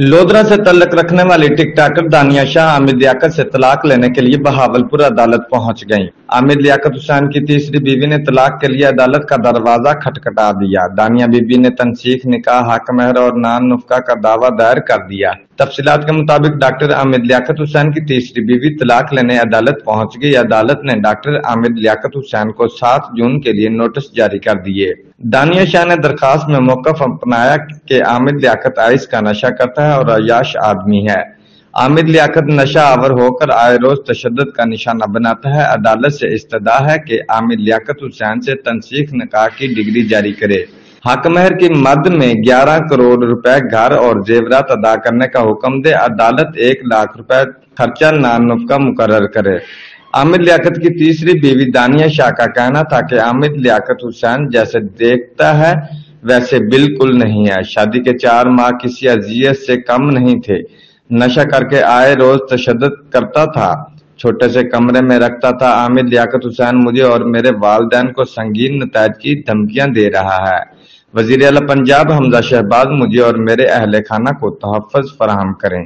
लोधरा से तल्लक रखने वाली टिकटॉकर दानिया शाह आमिर लियाकत से तलाक लेने के लिए बहावलपुर अदालत पहुंच गईं। आमिर लियाकत हुसैन की तीसरी बीवी ने तलाक के लिए अदालत का दरवाजा खटखटा दिया। दानिया बीबी ने तनसीख, निकाह, हक महर और नान नुफ्का का दावा दायर कर दिया। तफसीलात के मुताबिक डॉक्टर आमिर लियाकत हुसैन की तीसरी बीवी तलाक लेने अदालत पहुंच गई। अदालत ने डॉक्टर आमिर लियाकत हुसैन को 7 जून के लिए नोटिस जारी कर दिए। दानिया शाह ने दरखास्त में मौकफ अपनाया कि आमिर लियाकत आइस का नशा करता है और अय्याश आदमी है। आमिर लियाकत नशा आवर होकर आए रोज तशद्दुद का निशाना बनाता है। अदालत से इस्तदा है कि आमिर लियाकत हुसैन से तनसीख निकाह की डिग्री जारी करे। हक महर की मद में 11 करोड़ रुपए घर और जेवरात अदा करने का हुक्म दे। अदालत 1 लाख रुपए खर्चा नान नुफ्का मुकर्रर करे। आमिर लियाकत की तीसरी बीवी दानिया शाह का कहना था कि आमिर लियाकत हुसैन जैसे देखता है वैसे बिल्कुल नहीं है। शादी के 4 माह किसी अजियत से कम नहीं थे। नशा करके आए रोज तशद्दुद करता था, छोटे से कमरे में रखता था। आमिर लियाकत हुसैन मुझे और मेरे वालिदैन को संगीन नतायज की धमकियां दे रहा है। वजीर आला पंजाब हमजा शहबाज मुझे और मेरे अहले खाना को तहफ़्फ़ुज़ फराहम करें।